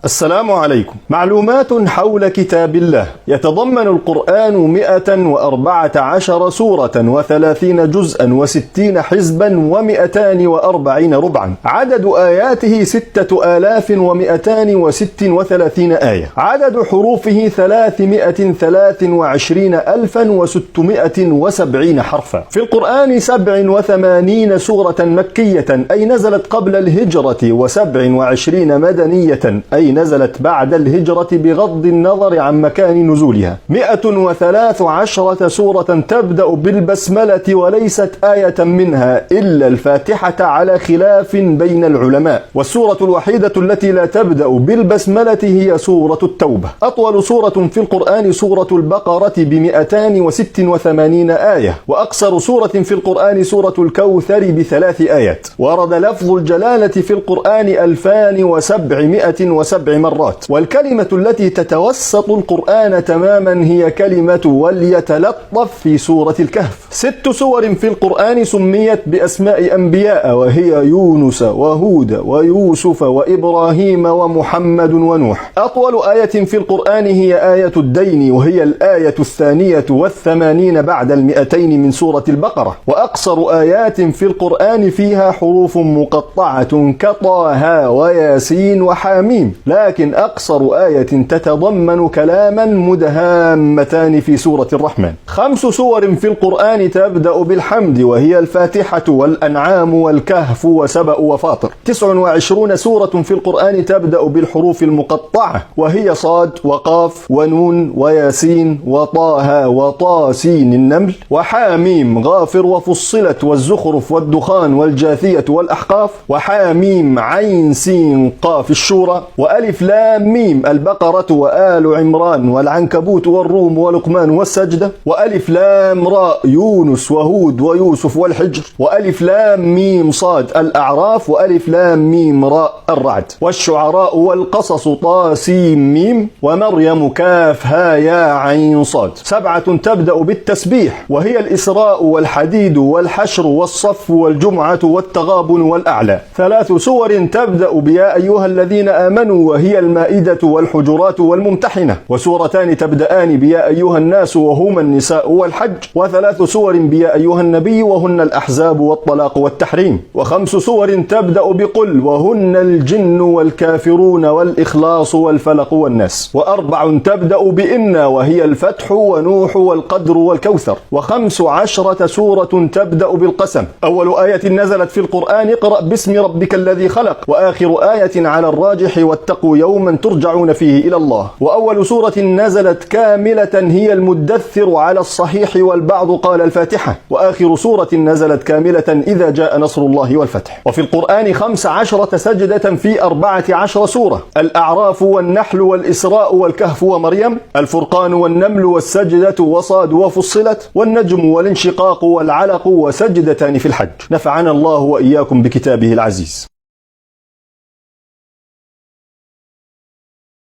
السلام عليكم. معلومات حول كتاب الله. يتضمن القرآن 114 سورة و30 جزءا و60 حزبا و240 ربعا. عدد آياته 6236 آية. عدد حروفه 323,670 حرفا. في القرآن 87 سورة مكية أي نزلت قبل الهجرة، و27 مدنية أي نزلت بعد الهجرة بغض النظر عن مكان نزولها. 113 سورة تبدأ بالبسملة وليست آية منها إلا الفاتحة على خلاف بين العلماء، والسورة الوحيدة التي لا تبدأ بالبسملة هي سورة التوبة. أطول سورة في القرآن سورة البقرة ب286 آية، وأقصر سورة في القرآن سورة الكوثر ب3 آيات. ورد لفظ الجلالة في القرآن 2707 مرات، والكلمة التي تتوسط القرآن تماما هي كلمة وليتلطف في سورة الكهف. 6 سور في القرآن سميت بأسماء أنبياء، وهي يونس وهود ويوسف وإبراهيم ومحمد ونوح. أطول آية في القرآن هي آية الدين، وهي الآية 82 بعد 200 من سورة البقرة. وأقصر آيات في القرآن فيها حروف مقطعة كطه وياسين وحاميم، لكن أقصر آية تتضمن كلاما مدهامتان في سورة الرحمن. 5 سور في القرآن تبدأ بالحمد، وهي الفاتحة والأنعام والكهف وسبأ وفاطر. 29 سورة في القرآن تبدأ بالحروف المقطعة، وهي صاد وقاف ونون وياسين وطه وطاسين النمل وحاميم غافر وفصلت والزخرف والدخان والجاثية والأحقاف وحاميم عين سين قاف الشورى وألف لام ميم البقرة وآل عمران والعنكبوت والروم ولقمان والسجدة وألف لام راء يونس وهود ويوسف والحجر وألف لام ميم صاد الأعراف وألف لام ميم راء الرعد والشعراء والقصص طاسيم ميم ومريم كاف ها يا عين صاد. 7 تبدأ بالتسبيح، وهي الإسراء والحديد والحشر والصف والجمعة والتغابن والأعلى. 3 سور تبدأ بيا أيها الذين آمنوا، وهي المائدة والحجرات والممتحنة. وسورتان تبدأان بيا أيها الناس وهما النساء والحج. و3 سور بيا أيها النبي وهن الأحزاب والطلاق والتحريم. و5 سور تبدأ بقل، وهن الجن والكافرون والإخلاص والفلق والناس. و4 تبدأ بإن، وهي الفتح ونوح والقدر والكوثر. و15 سورة تبدأ بالقسم. أول آية نزلت في القرآن اقرأ باسم ربك الذي خلق، وآخر آية على الراجح واتقوا يوما ترجعون فيه إلى الله. وأول سورة نزلت كاملة هي المدثر على الصحيح، والبعض قال الفاتحة. وآخر سورة نزلت كاملة إذا جاء نصر الله والفتح. وفي القرآن 15 سجدة في 14 سورة: الأعراف والنحل والإسراء والكهف ومريم، الفرقان والنمل والسجدة وصاد وفصلت والنجم والانشقاق والعلق وسجدتان في الحج. نفعنا الله وإياكم بكتابه العزيز.